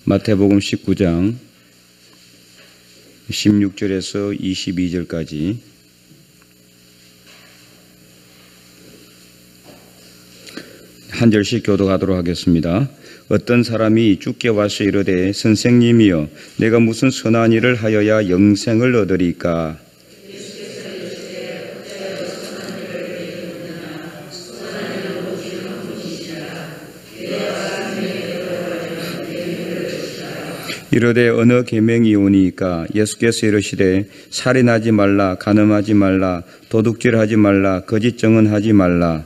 마태복음 19장 16절에서 22절까지 한 절씩 교독하도록 하겠습니다. 어떤 사람이 주께 와서 이르되 선생님이여 내가 무슨 선한 일을 하여야 영생을 얻으리까? 이르되 어느 계명이오니까? 예수께서 이르시되 살인하지 말라, 간음하지 말라, 도둑질하지 말라, 거짓 증언하지 말라.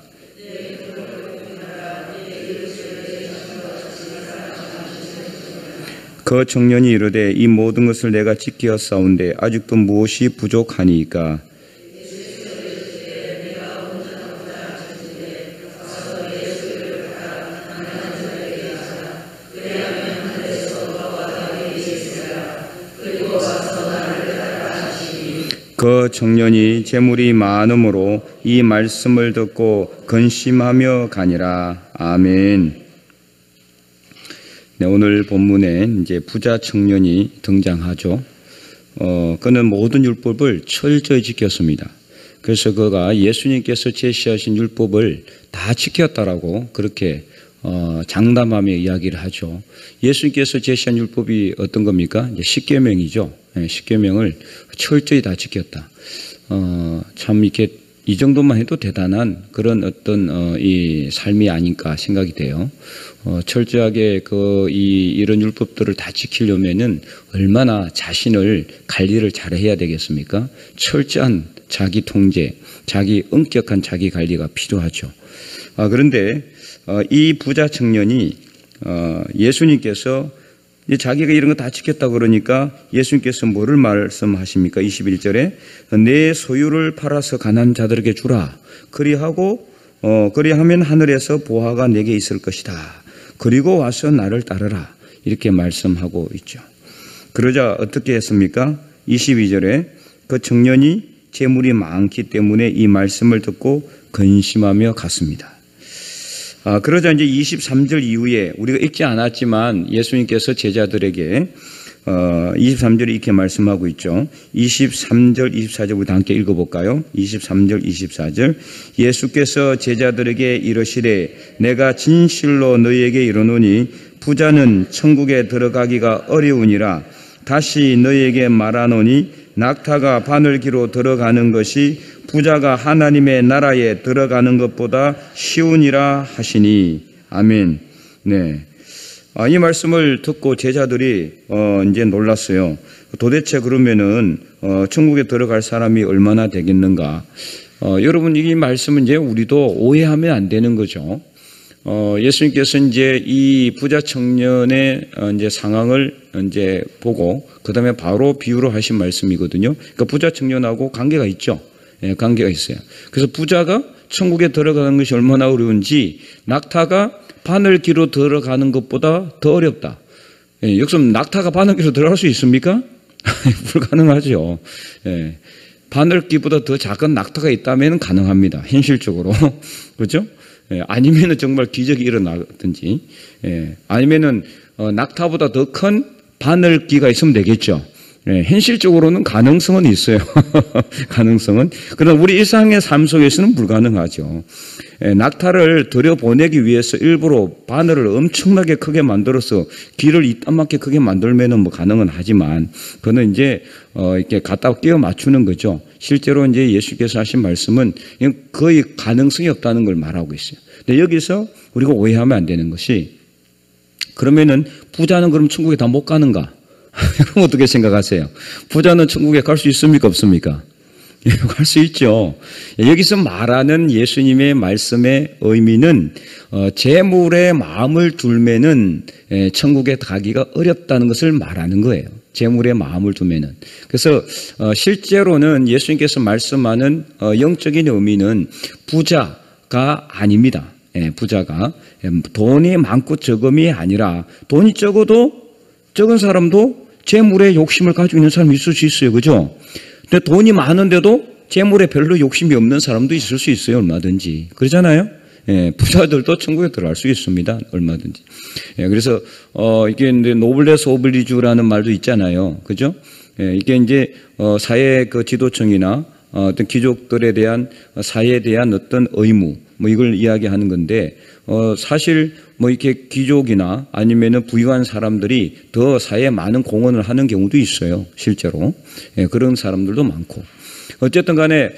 그 청년이 이르되 이 모든 것을 내가 지키었사온데 아직도 무엇이 부족하니까? 그 청년이 재물이 많음으로 이 말씀을 듣고 근심하며 가니라. 아멘. 네, 오늘 본문에 이제 부자 청년이 등장하죠. 그는 모든 율법을 철저히 지켰습니다. 그래서 그가 예수님께서 제시하신 율법을 다 지켰다라고 그렇게 장담하며 이야기를 하죠. 예수님께서 제시한 율법이 어떤 겁니까? 이제 십계명이죠. 십계명을 철저히 다 지켰다. 참 이렇게 이 정도만 해도 대단한 그런 어떤 이 삶이 아닐까 생각이 돼요. 철저하게 이런 율법들을 다 지키려면은 얼마나 자신을 관리를 잘해야 되겠습니까? 철저한 자기 통제, 자기 엄격한 자기 관리가 필요하죠. 그런데 이 부자 청년이 예수님께서 자기가 이런 거 다 지켰다 그러니까 예수님께서 뭐를 말씀하십니까? 21절에 내 소유를 팔아서 가난한 자들에게 주라. 그리하면 하늘에서 보화가 내게 있을 것이다. 그리고 와서 나를 따르라. 이렇게 말씀하고 있죠. 그러자 어떻게 했습니까? 22절에 그 청년이 재물이 많기 때문에 이 말씀을 듣고 근심하며 갔습니다. 그러자 이제 23절 이후에 우리가 읽지 않았지만 예수님께서 제자들에게 23절에 이렇게 말씀하고 있죠. 23절, 24절 우리 다 함께 읽어볼까요? 23절, 24절 예수께서 제자들에게 이르시되 내가 진실로 너희에게 이르노니 부자는 천국에 들어가기가 어려우니라. 다시 너희에게 말하노니 낙타가 바늘기로 들어가는 것이 부자가 하나님의 나라에 들어가는 것보다 쉬우니라 하시니. 아멘. 네. 이 말씀을 듣고 제자들이 이제 놀랐어요. 도대체 그러면은 천국에 들어갈 사람이 얼마나 되겠는가? 여러분 이 말씀은 이제 우리도 오해하면 안 되는 거죠. 예수님께서 이제 이 부자 청년의 이제 상황을 이제 보고 그 다음에 바로 비유로 하신 말씀이거든요. 그러니까 부자 청년하고 관계가 있죠. 예, 관계가 있어요. 그래서 부자가 천국에 들어가는 것이 얼마나 어려운지 낙타가 바늘기로 들어가는 것보다 더 어렵다. 예, 여기서 낙타가 바늘기로 들어갈 수 있습니까? 불가능하죠. 예, 바늘기보다 더 작은 낙타가 있다면 가능합니다. 현실적으로. 그렇죠? 예, 아니면은 정말 기적이 일어나든지, 예, 아니면은 낙타보다 더 큰 바늘기가 있으면 되겠죠. 예, 현실적으로는 가능성은 있어요. 가능성은. 그러나 우리 일상의 삶 속에서는 불가능하죠. 예, 낙타를 들여보내기 위해서 일부러 바늘을 엄청나게 크게 만들어서 길을 이따만하게 크게 만들면은 뭐 가능은 하지만 그거는 이제 이렇게 갖다 끼워 맞추는 거죠. 실제로 이제 예수께서 하신 말씀은 거의 가능성이 없다는 걸 말하고 있어요. 근데 여기서 우리가 오해하면 안 되는 것이 그러면은 부자는 그럼 천국에 다 못 가는가? 여러분 어떻게 생각하세요? 부자는 천국에 갈 수 있습니까? 없습니까? 갈 수 있죠. 여기서 말하는 예수님의 말씀의 의미는 재물에 마음을 둘면은 천국에 가기가 어렵다는 것을 말하는 거예요. 재물에 마음을 두면은. 그래서 실제로는 예수님께서 말씀하는 영적인 의미는 부자가 아닙니다. 부자가 돈이 많고 적음이 아니라 돈이 적은 사람도 재물에 욕심을 가지고 있는 사람이 있을 수 있어요. 그죠? 근데 돈이 많은데도 재물에 별로 욕심이 없는 사람도 있을 수 있어요. 얼마든지. 그러잖아요? 부자들도 천국에 들어갈 수 있습니다. 얼마든지. 그래서 이게 이제 노블레스 오블리주라는 말도 있잖아요. 그죠? 이게 이제 사회 그 지도층이나 어떤 귀족들에 대한 사회에 대한 어떤 의무 뭐 이걸 이야기하는 건데 사실 뭐 이렇게 귀족이나 아니면은 부유한 사람들이 더 사회에 많은 공헌을 하는 경우도 있어요. 실제로. 그런 사람들도 많고. 어쨌든 간에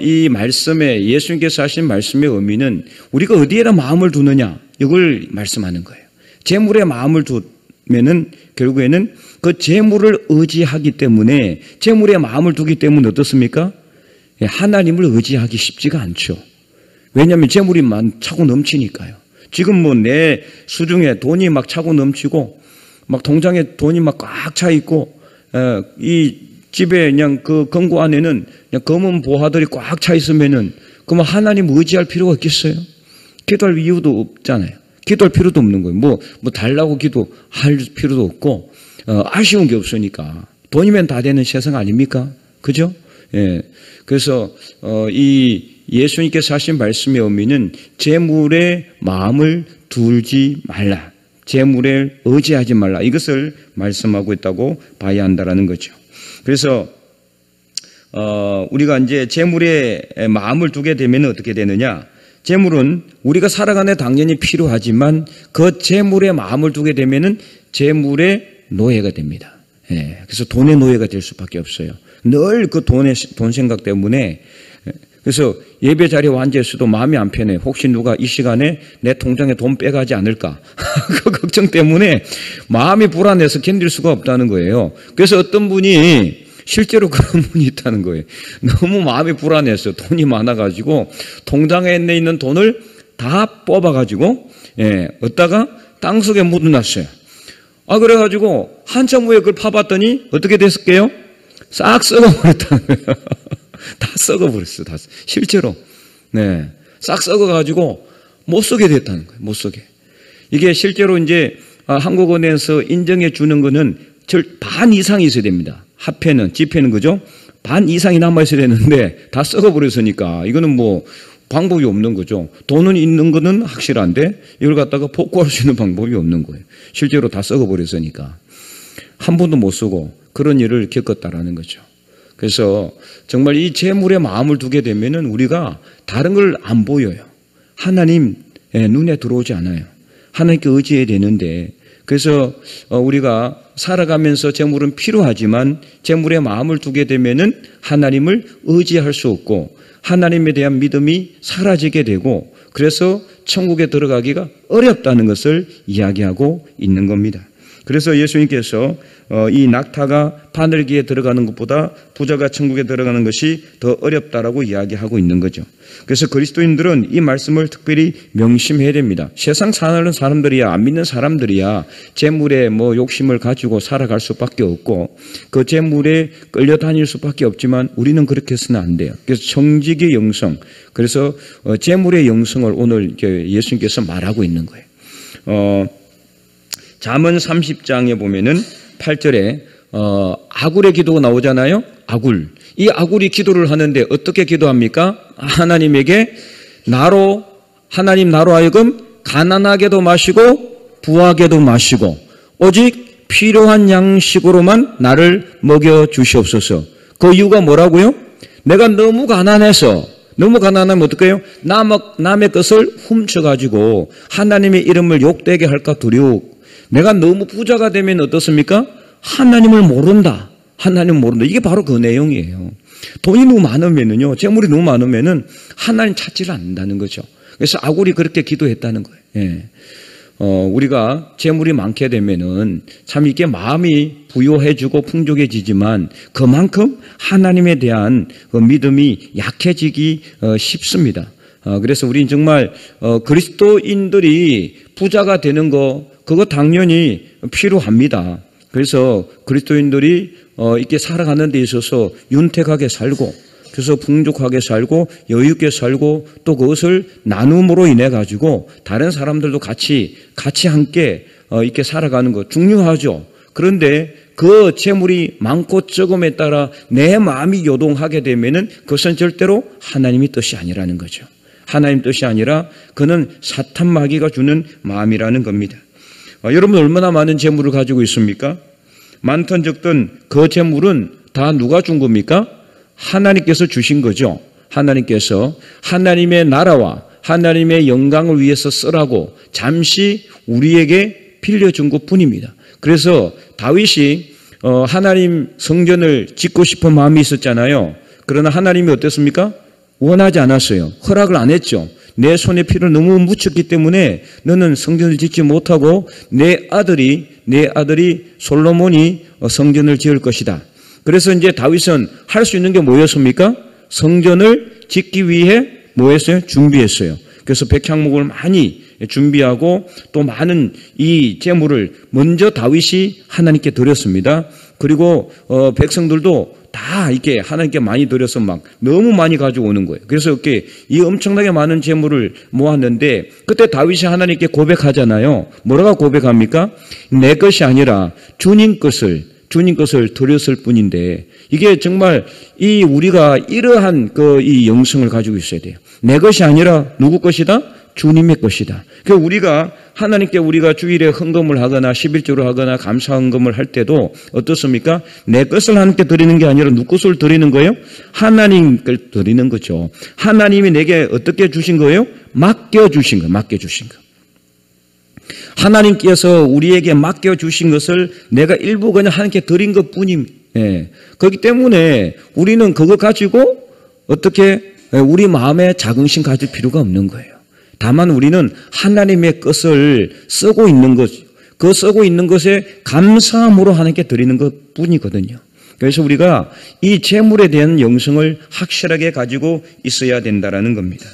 이 말씀에 예수님께서 하신 말씀의 의미는 우리가 어디에다 마음을 두느냐 이걸 말씀하는 거예요. 재물에 마음을 두면은 결국에는 그 재물을 의지하기 때문에 재물에 마음을 두기 때문에 어떻습니까? 하나님을 의지하기 쉽지가 않죠. 왜냐하면 재물이 차고 넘치니까요. 지금 뭐 내 수중에 돈이 막 차고 넘치고 막 통장에 돈이 막 꽉 차 있고 이 집에 그냥 그 금고 안에는 그냥 검은 보화들이 꽉 차 있으면은 그러면 하나님 의지할 필요가 있겠어요? 기도할 이유도 없잖아요. 기도할 필요도 없는 거예요. 뭐 달라고 기도할 필요도 없고 아쉬운 게 없으니까 돈이면 다 되는 세상 아닙니까? 그죠? 그래서 이 예수님께서 하신 말씀의 의미는 재물에 마음을 두지 말라. 재물에 의지하지 말라. 이것을 말씀하고 있다고 봐야 한다라는 거죠. 그래서 우리가 이제 재물에 마음을 두게 되면 어떻게 되느냐? 재물은 우리가 살아가는 데 당연히 필요하지만 그 재물에 마음을 두게 되면은 재물의 노예가 됩니다. 그래서 돈의 노예가 될 수밖에 없어요. 늘 그 돈 생각 때문에. 그래서 예배 자리에 앉아 있어도 마음이 안 편해. 혹시 누가 이 시간에 내 통장에 돈 빼가지 않을까? 그 걱정 때문에 마음이 불안해서 견딜 수가 없다는 거예요. 그래서 어떤 분이 실제로 그런 분이 있다는 거예요. 너무 마음이 불안해서 돈이 많아가지고 통장에 있는 돈을 다 뽑아가지고 어디다가 땅속에 묻어놨어요. 그래가지고 한참 후에 그걸 파봤더니 어떻게 됐을게요? 싹 썩어버렸다는 거예요. 다 썩어버렸어요. 다 실제로. 싹 썩어가지고 못 쓰게 됐다는 거예요. 못 쓰게. 이게 실제로 이제 한국은행에서 인정해 주는 거는 반 이상이 있어야 됩니다. 화폐는, 지폐는 그죠? 반 이상이 남아있어야 되는데 다 썩어버렸으니까 이거는 뭐 방법이 없는 거죠. 돈은 있는 거는 확실한데 이걸 갖다가 복구할 수 있는 방법이 없는 거예요. 실제로 다 썩어버렸으니까. 한 번도 못 쓰고 그런 일을 겪었다라는 거죠. 그래서 정말 이 재물에 마음을 두게 되면은 우리가 다른 걸 안 보여요. 하나님 눈에 들어오지 않아요. 하나님께 의지해야 되는데 그래서 우리가 살아가면서 재물은 필요하지만 재물에 마음을 두게 되면은 하나님을 의지할 수 없고 하나님에 대한 믿음이 사라지게 되고 그래서 천국에 들어가기가 어렵다는 것을 이야기하고 있는 겁니다. 그래서 예수님께서 이 낙타가 바늘기에 들어가는 것보다 부자가 천국에 들어가는 것이 더 어렵다라고 이야기하고 있는 거죠. 그래서 그리스도인들은 이 말씀을 특별히 명심해야 됩니다. 세상 사는 사람들이야, 안 믿는 사람들이야 재물에 뭐 욕심을 가지고 살아갈 수밖에 없고 그 재물에 끌려다닐 수밖에 없지만 우리는 그렇게 해서는 안 돼요. 그래서 정직의 영성, 그래서 재물의 영성을 오늘 예수님께서 말하고 있는 거예요. 잠언 30장에 보면은 8절에 아굴의 기도가 나오잖아요. 아굴. 이 아굴이 기도를 하는데 어떻게 기도합니까? 하나님에게 하나님 나로 하여금 가난하게도 마시고 부하게도 마시고 오직 필요한 양식으로만 나를 먹여 주시옵소서. 그 이유가 뭐라고요? 내가 너무 가난하면 어떡해요? 남의 것을 훔쳐가지고 하나님의 이름을 욕되게 할까 두려워. 내가 너무 부자가 되면 어떻습니까? 하나님을 모른다. 이게 바로 그 내용이에요. 돈이 너무 많으면은요, 재물이 너무 많으면은 하나님 찾지를 않는다는 거죠. 그래서 아굴이 그렇게 기도했다는 거예요. 우리가 재물이 많게 되면은 참 이게 마음이 부요해지고 풍족해지지만 그만큼 하나님에 대한 믿음이 약해지기 쉽습니다. 그래서 우리는 정말 그리스도인들이 부자가 되는 거 그거 당연히 필요합니다. 그래서 그리스도인들이 이렇게 살아가는 데 있어서 윤택하게 살고 그래서 풍족하게 살고 여유있게 살고 또 그것을 나눔으로 인해 가지고 다른 사람들도 같이 함께 이렇게 살아가는 것 중요하죠. 그런데 그 재물이 많고 적음에 따라 내 마음이 요동하게 되면은 그것은 절대로 하나님의 뜻이 아니라는 거죠. 하나님 뜻이 아니라 그는 사탄 마귀가 주는 마음이라는 겁니다. 여러분 얼마나 많은 재물을 가지고 있습니까? 많든 적든 그 재물은 다 누가 준 겁니까? 하나님께서 주신 거죠. 하나님께서 하나님의 나라와 하나님의 영광을 위해서 쓰라고 잠시 우리에게 빌려준 것뿐입니다. 그래서 다윗이 하나님 성전을 짓고 싶은 마음이 있었잖아요. 그러나 하나님이 어땠습니까? 원하지 않았어요. 허락을 안 했죠. 내 손에 피를 너무 묻혔기 때문에 너는 성전을 짓지 못하고 내 아들이 솔로몬이 성전을 지을 것이다. 그래서 이제 다윗은 할 수 있는 게 뭐였습니까? 성전을 짓기 위해 뭐 했어요? 준비했어요. 그래서 백향목을 많이 준비하고 또 많은 이 제물을 먼저 다윗이 하나님께 드렸습니다. 그리고 백성들도 다 이렇게 하나님께 많이 드려서 막 너무 많이 가지고 오는 거예요. 그래서 이렇게 이 엄청나게 많은 제물을 모았는데 그때 다윗이 하나님께 고백하잖아요. 뭐라고 고백합니까? 내 것이 아니라 주님 것을 드렸을 뿐인데 이게 정말 이 우리가 이러한 이 영성을 가지고 있어야 돼요. 내 것이 아니라 누구 것이다? 주님의 것이다. 그러니까 우리가 하나님께 우리가 주일에 헌금을 하거나 11조를 하거나 감사 헌금을 할 때도 어떻습니까? 내 것을 하나님께 드리는 게 아니라 누구 것을 드리는 거예요? 하나님 걸 드리는 거죠. 하나님이 내게 어떻게 주신 거예요? 맡겨주신 거예요. 맡겨주신 거. 하나님께서 우리에게 맡겨주신 것을 내가 일부 그냥 하나님께 드린 것 뿐입니다. 그렇기 때문에 우리는 그거 가지고 어떻게 우리 마음에 자긍심 가질 필요가 없는 거예요. 다만 우리는 하나님의 것을 쓰고 있는 것, 그 쓰고 있는 것에 감사함으로 하나님께 드리는 것 뿐이거든요. 그래서 우리가 이 재물에 대한 영성을 확실하게 가지고 있어야 된다는 겁니다.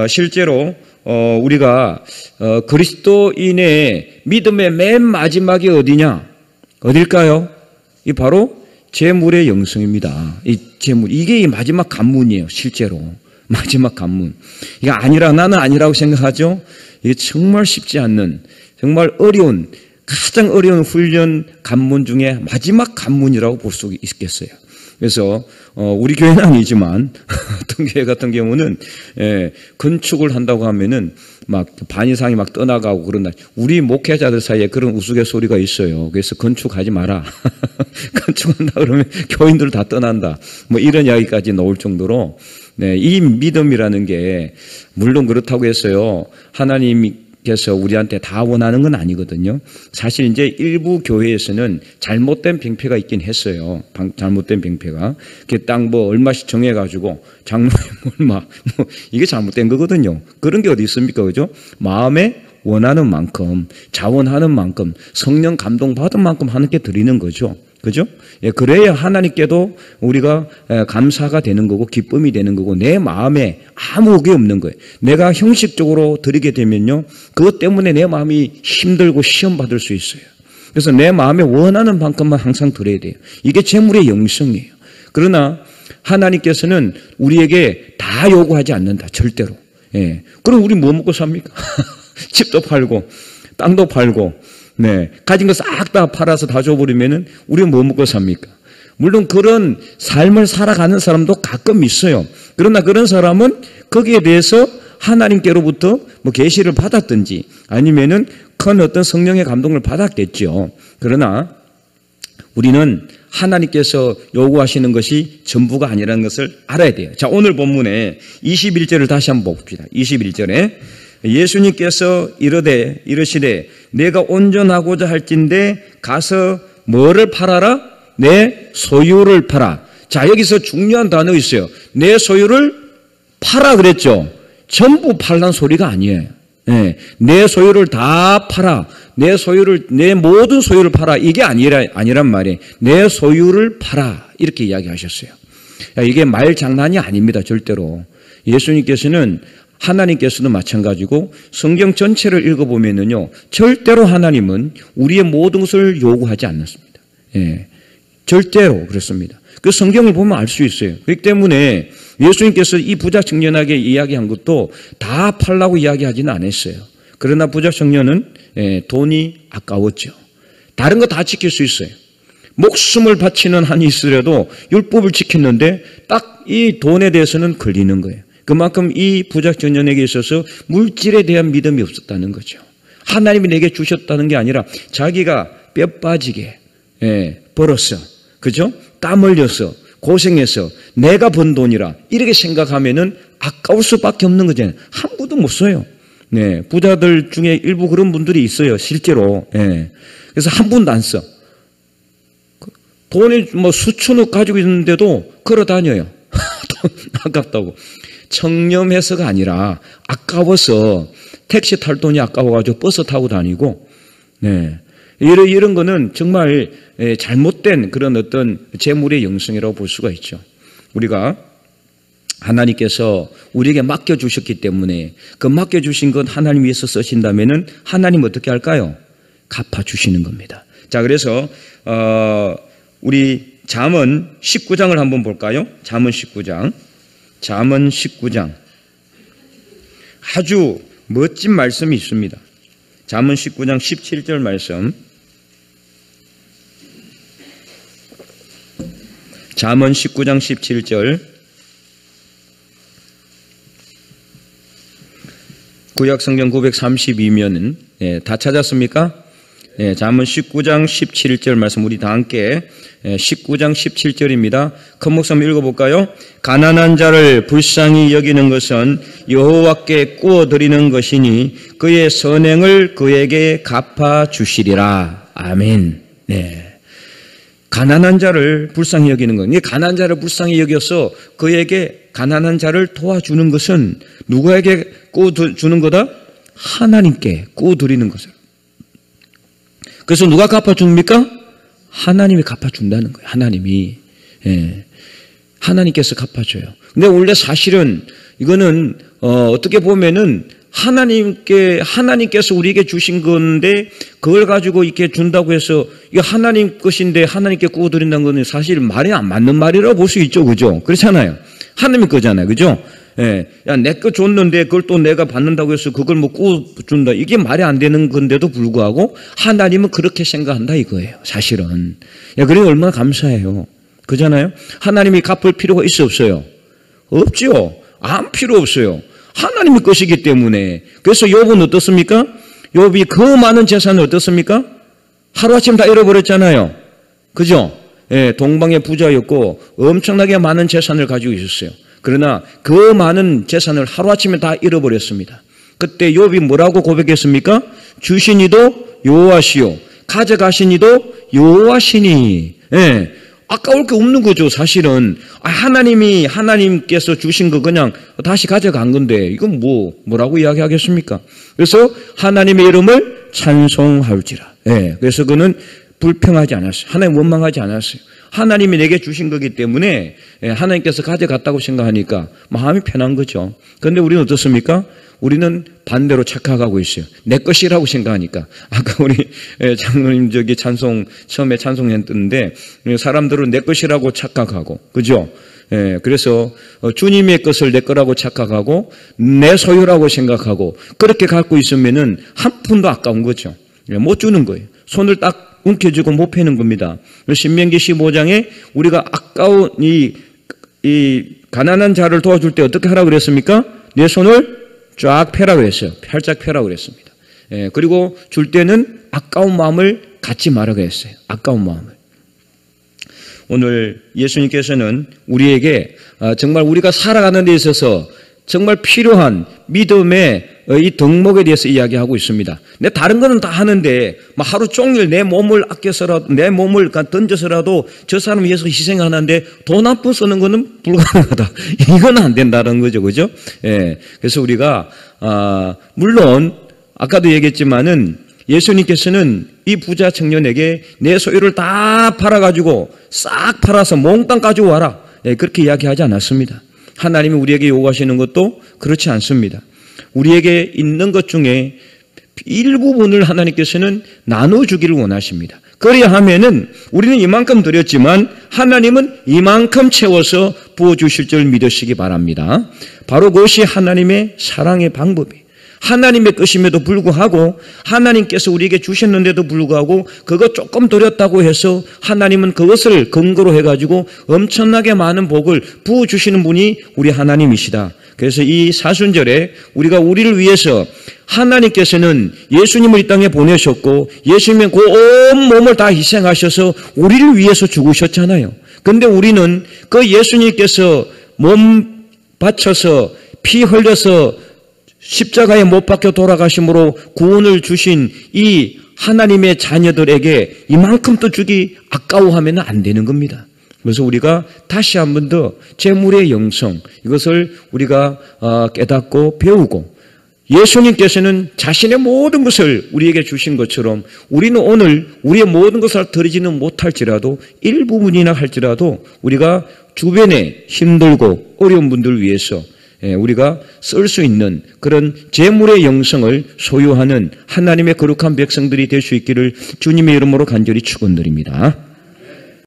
실제로 우리가 그리스도인의 믿음의 맨 마지막이 어디냐? 어딜까요? 이 바로 재물의 영성입니다. 이 재물, 이게 이 마지막 관문이에요. 실제로 마지막 관문. 이게 아니라 나는 아니라고 생각하죠. 이게 정말 쉽지 않는, 정말 가장 어려운 훈련 관문 중에 마지막 관문이라고 볼 수 있겠어요. 그래서 우리 교회는 아니지만 어떤 교회 같은 경우는 건축을 한다고 하면은 막 반 이상이 막 떠나가고 그런다. 우리 목회자들 사이에 그런 우스갯소리가 있어요. 그래서 건축하지 마라. 건축한다 그러면 교인들 다 떠난다. 뭐 이런 이야기까지 나올 정도로 이 믿음이라는 게 물론 그렇다고 했어요. 하나님께서 우리한테 다 원하는 건 아니거든요. 사실 이제 일부 교회에서는 잘못된 병폐가 있긴 했어요. 잘못된 병폐가. 그 땅 뭐 얼마씩 정해가지고 장로님 얼마 뭐 이게 잘못된 거거든요. 그런 게 어디 있습니까, 그죠? 마음에 원하는 만큼, 자원하는 만큼, 성령 감동 받은 만큼 하나님께 드리는 거죠. 그죠? 그래야 하나님께도 우리가 감사가 되는 거고 기쁨이 되는 거고 내 마음에 아무 게 없는 거예요. 내가 형식적으로 드리게 되면요, 그것 때문에 내 마음이 힘들고 시험받을 수 있어요. 그래서 내 마음에 원하는 만큼만 항상 드려야 돼요. 이게 재물의 영성이에요. 그러나 하나님께서는 우리에게 다 요구하지 않는다. 절대로. 그럼 우리 뭐 먹고 삽니까? 집도 팔고 땅도 팔고 가진 거 싹 다 팔아서 다 줘버리면은 우리는 뭐 먹고 삽니까? 물론 그런 삶을 살아가는 사람도 가끔 있어요. 그러나 그런 사람은 거기에 대해서 하나님께로부터 뭐 계시를 받았든지 아니면은 큰 어떤 성령의 감동을 받았겠죠. 그러나 우리는 하나님께서 요구하시는 것이 전부가 아니라는 것을 알아야 돼요. 자, 오늘 본문에 21절을 다시 한번 봅시다. 21절에 예수님께서 이르시되 내가 온전하고자 할진대 가서 뭐를 팔아라? 내 소유를 팔아. 자, 여기서 중요한 단어 있어요. 내 소유를 팔아 그랬죠. 전부 팔란 소리가 아니에요. 내 소유를 다 팔아. 내 모든 소유를 팔아. 이게 아니란 말이에요. 내 소유를 팔아. 이렇게 이야기하셨어요. 이게 말 장난이 아닙니다. 절대로. 예수님께서는 하나님께서도 마찬가지고 성경 전체를 읽어보면은요, 절대로 하나님은 우리의 모든 것을 요구하지 않습니다. 절대로 그렇습니다. 그 성경을 보면 알 수 있어요. 그렇기 때문에 예수님께서 이 부자 청년에게 이야기한 것도 다 팔라고 이야기하지는 않았어요. 그러나 부자 청년은 돈이 아까웠죠. 다른 거 다 지킬 수 있어요. 목숨을 바치는 한이 있으려도 율법을 지켰는데 딱 이 돈에 대해서는 걸리는 거예요. 그만큼 이 부자 청년에게 있어서 물질에 대한 믿음이 없었다는 거죠. 하나님이 내게 주셨다는 게 아니라 자기가 뼈 빠지게 벌었어. 그죠? 땀 흘려서 고생해서 내가 번 돈이라 이렇게 생각하면은 아까울 수밖에 없는 거잖아요. 한 푼도 못 써요. 네, 부자들 중에 일부 그런 분들이 있어요. 실제로. 그래서 한 푼도 안 써. 돈이 뭐 수천억 가지고 있는데도 걸어 다녀요. 아깝다고. 청렴해서가 아니라 아까워서 택시 탈 돈이 아까워가지고 버스 타고 다니고, 네. 이런 거는 정말 잘못된 그런 어떤 재물의 영성이라고 볼 수가 있죠. 우리가 하나님께서 우리에게 맡겨주셨기 때문에 그 맡겨주신 것 하나님 위해서 쓰신다면은 하나님 어떻게 할까요? 갚아주시는 겁니다. 자, 그래서, 우리 잠언 19장을 한번 볼까요? 잠언 19장. 잠언 19장. 아주 멋진 말씀이 있습니다. 잠언 19장 17절 말씀. 잠언 19장 17절. 구약성경 932면은 다 찾았습니까? 잠언 19장 17절 말씀 우리 다 함께 19장 17절입니다. 큰 목소리 읽어볼까요? 가난한 자를 불쌍히 여기는 것은 여호와께 구워드리는 것이니 그의 선행을 그에게 갚아주시리라. 아멘. 네. 가난한 자를 불쌍히 여기는 것. 가난한 자를 불쌍히 여겨서 그에게 가난한 자를 도와주는 것은 누구에게 구워주는 거다? 하나님께 구워드리는 것을. 그래서 누가 갚아줍니까? 하나님이 갚아준다는 거예요. 하나님이. 하나님께서 갚아줘요. 근데 원래 사실은 이거는 어떻게 보면은 하나님께서 우리에게 주신 건데 그걸 가지고 이렇게 준다고 해서 이거 하나님 것인데 하나님께 구워드린다는 거는 사실 말이 안 맞는 말이라고 볼 수 있죠. 그죠? 그렇잖아요. 하나님 거잖아요. 그죠? 야, 내 거 줬는데 그걸 또 내가 받는다고 해서 그걸 뭐 구워준다. 이게 말이 안 되는 건데도 불구하고 하나님은 그렇게 생각한다 이거예요. 사실은. 야, 그러니 얼마나 감사해요. 그잖아요? 하나님이 갚을 필요가 있어 없어요? 없죠. 아무 필요 없어요. 하나님의 것이기 때문에. 그래서 욥은 어떻습니까? 욥이 그 많은 재산을 어떻습니까? 하루아침 다 잃어버렸잖아요. 그죠? 동방의 부자였고 엄청나게 많은 재산을 가지고 있었어요. 그러나 그 많은 재산을 하루아침에 다 잃어버렸습니다. 그때 욥이 뭐라고 고백했습니까? 주신 이도 여호와시요 가져가신 이도 여호와시니. 아까울 게 없는 거죠. 사실은 하나님께서 주신 거 그냥 다시 가져간 건데 이건 뭐라고 이야기하겠습니까? 그래서 하나님의 이름을 찬송할지라. 그래서 그는 불평하지 않았어요. 하나님 원망하지 않았어요. 하나님이 내게 주신 거기 때문에 하나님께서 가져갔다고 생각하니까 마음이 편한 거죠. 그런데 우리는 어떻습니까? 우리는 반대로 착각하고 있어요. 내 것이라고 생각하니까. 아까 우리 장로님 처음에 찬송했는데 사람들은 내 것이라고 착각하고, 그죠? 그래서 주님의 것을 내 거라고 착각하고 내 소유라고 생각하고 그렇게 갖고 있으면은 한 푼도 아까운 거죠. 못 주는 거예요. 손을 딱 움켜쥐고 못 패는 겁니다. 신명기 15장에 우리가 아까운 이 가난한 자를 도와줄 때 어떻게 하라고 그랬습니까? 내 손을 쫙 펴라고 그랬어요. 활짝 펴라고 그랬습니다. 그리고 줄 때는 아까운 마음을 갖지 말라고 했어요. 아까운 마음을. 오늘 예수님께서는 우리에게 정말 우리가 살아가는 데 있어서 정말 필요한 믿음의 이 덕목에 대해서 이야기하고 있습니다. 근데 다른 거는 다 하는데 하루 종일 내 몸을 아껴서라도 내 몸을 던져서라도 저 사람 위해서 희생하는데 돈 한 푼 쓰는 거는 불가능하다. 이건 안 된다는 거죠. 그죠? 그래서 우리가 물론 아까도 얘기했지만은 예수님께서는 이 부자 청년에게 내 소유를 다 팔아가지고 싹 팔아서 몽땅 가지고 와라. 그렇게 이야기하지 않았습니다. 하나님이 우리에게 요구하시는 것도 그렇지 않습니다. 우리에게 있는 것 중에 일부분을 하나님께서는 나눠주기를 원하십니다. 그래야 하면은 우리는 이만큼 드렸지만 하나님은 이만큼 채워서 부어주실 줄 믿으시기 바랍니다. 바로 그것이 하나님의 사랑의 방법이에요. 하나님의 것임에도 불구하고 하나님께서 우리에게 주셨는데도 불구하고 그것 조금 드렸다고 해서 하나님은 그것을 근거로 해가지고 엄청나게 많은 복을 부어주시는 분이 우리 하나님이시다. 그래서 이 사순절에 우리가 우리를 위해서 하나님께서는 예수님을 이 땅에 보내셨고 예수님은 그 온 몸을 다 희생하셔서 우리를 위해서 죽으셨잖아요. 그런데 우리는 그 예수님께서 몸 바쳐서 피 흘려서 십자가에 못 박혀 돌아가심으로 구원을 주신 이 하나님의 자녀들에게 이만큼도 주기 아까워하면 안 되는 겁니다. 그래서 우리가 다시 한 번 더 재물의 영성 이것을 우리가 깨닫고 배우고 예수님께서는 자신의 모든 것을 우리에게 주신 것처럼 우리는 오늘 우리의 모든 것을 드리지는 못할지라도 일부분이나 할지라도 우리가 주변에 힘들고 어려운 분들을 위해서 우리가 쓸 수 있는 그런 재물의 영성을 소유하는 하나님의 거룩한 백성들이 될 수 있기를 주님의 이름으로 간절히 축원드립니다.